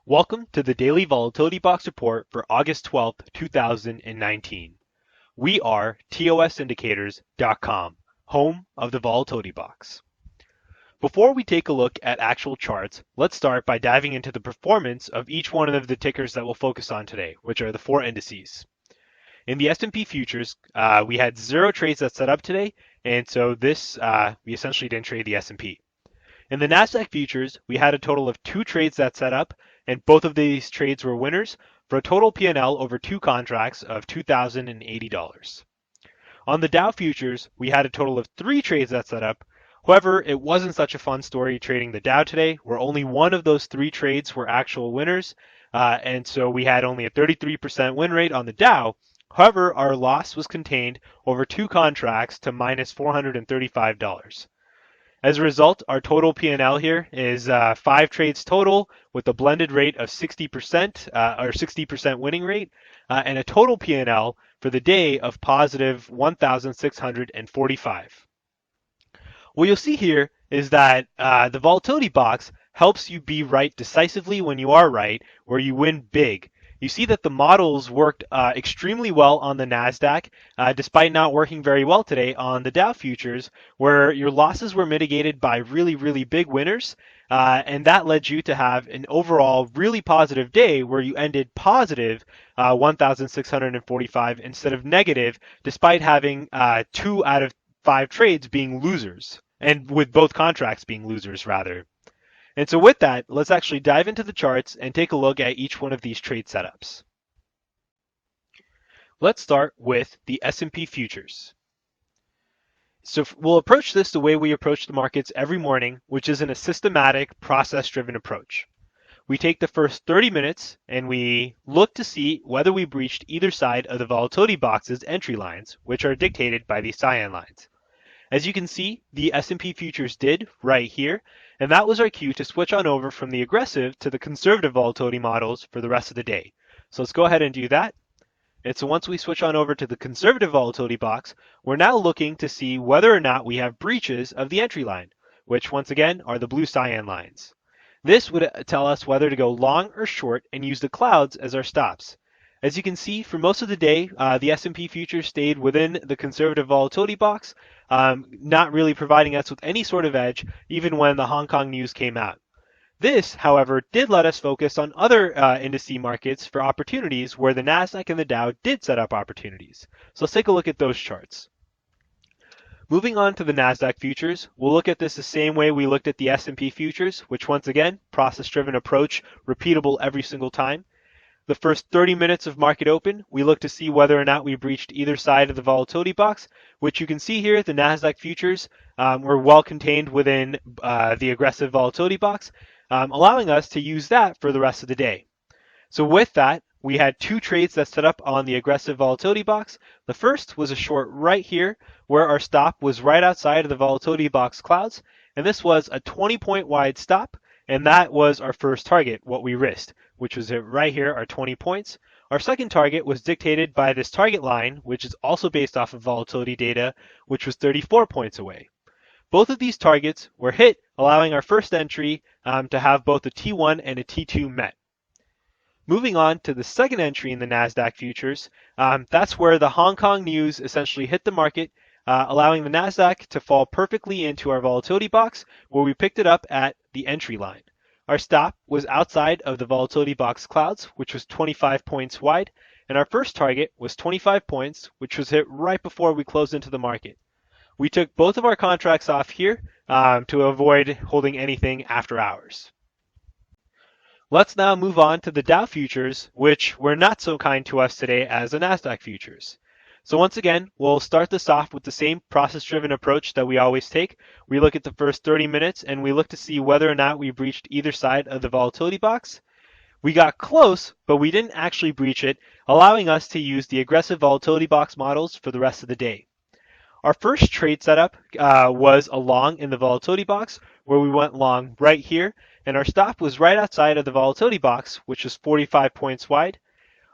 Welcome to the Daily Volatility Box Report for August 12th, 2019. We are TOSindicators.com, home of the Volatility Box. Before we take a look at actual charts, let's start by diving into the performance of each one of the tickers that we'll focus on today, which are the four indices. In the S&P Futures, we had 0 trades that set up today, and so we essentially didn't trade the S&P. In the Nasdaq Futures, we had a total of 2 trades that set up, and both of these trades were winners for a total P&L over 2 contracts of $2,080. On the Dow Futures, we had a total of 3 trades that set up. However, it wasn't such a fun story trading the Dow today, where only one of those 3 trades were actual winners, and so we had only a 33% win rate on the Dow. However, our loss was contained over 2 contracts to minus $435. As a result, our total P&L here is 5 trades total with a blended rate of 60% or 60% winning rate, and a total P&L for the day of positive 1,645. What you'll see here is that the volatility box helps you be right decisively when you are right, where you win big. You see that the models worked extremely well on the Nasdaq, despite not working very well today on the Dow Futures, where your losses were mitigated by really, really big winners, and that led you to have an overall really positive day where you ended positive 1,645 instead of negative, despite having 2 out of 5 trades being losers, and with both contracts being losers, rather. And so with that, let's actually dive into the charts and take a look at each one of these trade setups. Let's start with the S&P Futures. So we'll approach this the way we approach the markets every morning, which is in a systematic, process-driven approach. We take the first 30 minutes and we look to see whether we breached either side of the volatility box's entry lines, which are dictated by these cyan lines. As you can see, the S&P Futures did right here, and that was our cue to switch on over from the aggressive to the conservative volatility models for the rest of the day. So let's go ahead and do that. And so once we switch on over to the conservative volatility box, we're now looking to see whether or not we have breaches of the entry line, which once again are the blue cyan lines. This would tell us whether to go long or short and use the clouds as our stops. As you can see, for most of the day, the S&P Futures stayed within the conservative volatility box, not really providing us with any sort of edge, even when the Hong Kong news came out. This, however, did let us focus on other indice markets for opportunities where the Nasdaq and the Dow did set up opportunities. So let's take a look at those charts. Moving on to the Nasdaq Futures, we'll look at this the same way we looked at the S&P Futures, which once again, process-driven approach, repeatable every single time. The first 30 minutes of market open, we look to see whether or not we breached either side of the volatility box, which you can see here, the Nasdaq Futures were well contained within the aggressive volatility box, allowing us to use that for the rest of the day. So with that, we had 2 trades that set up on the aggressive volatility box. The first was a short right here, where our stop was right outside of the volatility box clouds, and this was a 20-point wide stop, and that was our first target, what we risked, which was right here, our 20 points. Our second target was dictated by this target line, which is also based off of volatility data, which was 34 points away. Both of these targets were hit, allowing our first entry to have both a T1 and a T2 met. Moving on to the second entry in the Nasdaq Futures, that's where the Hong Kong news essentially hit the market, allowing the Nasdaq to fall perfectly into our volatility box, where we picked it up at the entry line. Our stop was outside of the volatility box clouds, which was 25 points wide, and our first target was 25 points, which was hit right before we closed into the market. We took both of our contracts off here to avoid holding anything after hours. Let's now move on to the Dow Futures, which were not so kind to us today as the Nasdaq Futures. So once again, we'll start this off with the same process-driven approach that we always take. We look at the first 30 minutes and we look to see whether or not we breached either side of the volatility box. We got close, but we didn't actually breach it, allowing us to use the aggressive volatility box models for the rest of the day. Our first trade setup was a long in the volatility box, where we went long right here, and our stop was right outside of the volatility box, which was 45 points wide.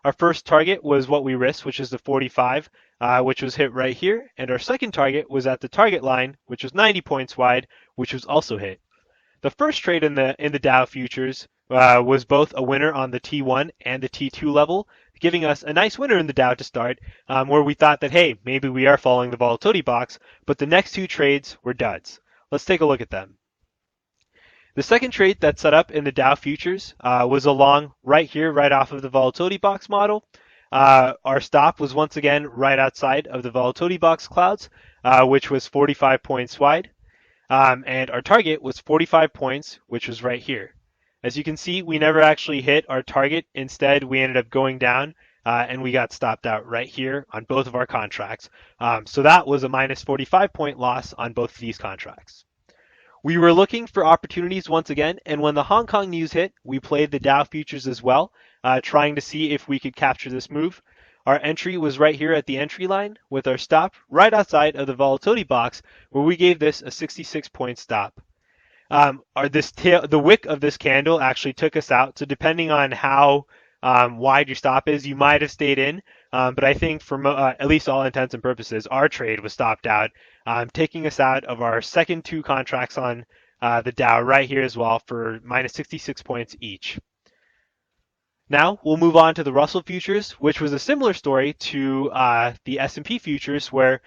Our first target was what we risked, which is the 45, which was hit right here, and our second target was at the target line, which was 90 points wide, which was also hit. The first trade in the Dow Futures was both a winner on the T1 and the T2 level, giving us a nice winner in the Dow to start, where we thought that, hey, maybe we are following the volatility box, but the next two trades were duds. Let's take a look at them. The second trade that set up in the Dow Futures was along right here, right off of the volatility box model. Our stop was once again right outside of the volatility box clouds, which was 45 points wide. And our target was 45 points, which was right here. As you can see, we never actually hit our target. Instead, we ended up going down and we got stopped out right here on both of our contracts. So that was a minus 45 point loss on both of these contracts. We were looking for opportunities once again, and when the Hong Kong news hit, we played the Dow Futures as well, trying to see if we could capture this move. Our entry was right here at the entry line, with our stop right outside of the volatility box, where we gave this a 66-point stop. The wick of this candle actually took us out, so depending on how wide your stop is, you might have stayed in, but I think for at least all intents and purposes, our trade was stopped out, taking us out of our second two contracts on the Dow right here as well for minus 66 points each. Now we'll move on to the Russell Futures, which was a similar story to the S&P Futures, where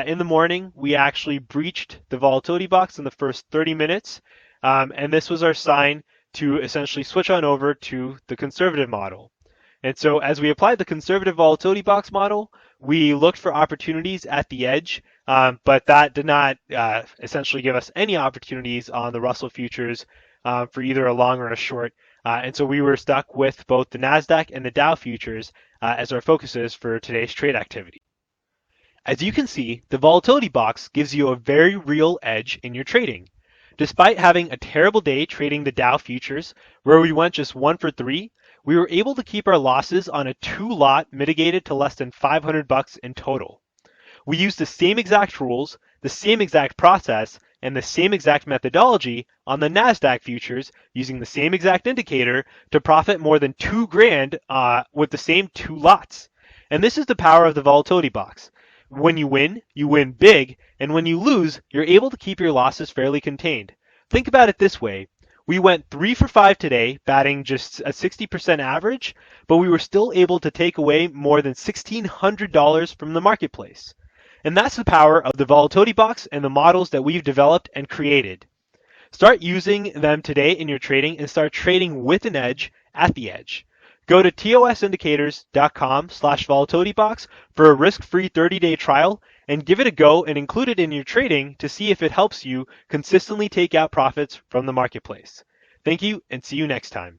in the morning we actually breached the volatility box in the first 30 minutes, and this was our sign to essentially switch on over to the conservative model. And so as we applied the conservative volatility box model, we looked for opportunities at the edge, but that did not essentially give us any opportunities on the Russell Futures for either a long or a short. And so we were stuck with both the Nasdaq and the Dow Futures as our focuses for today's trade activity. As you can see, the volatility box gives you a very real edge in your trading. Despite having a terrible day trading the Dow Futures, where we went just 1 for 3, we were able to keep our losses on a 2-lot mitigated to less than $500 in total. We used the same exact rules, the same exact process, and the same exact methodology on the Nasdaq futures using the same exact indicator to profit more than $2,000 with the same 2 lots. And this is the power of the volatility box. When you win big, and when you lose, you're able to keep your losses fairly contained. Think about it this way. We went 3 for 5 today, batting just a 60% average, but we were still able to take away more than $1,600 from the marketplace. And that's the power of the volatility box and the models that we've developed and created. Start using them today in your trading and start trading with an edge at the edge. Go to tosindicators.com/volatilitybox for a risk-free 30-day trial and give it a go and include it in your trading to see if it helps you consistently take out profits from the marketplace. Thank you and see you next time.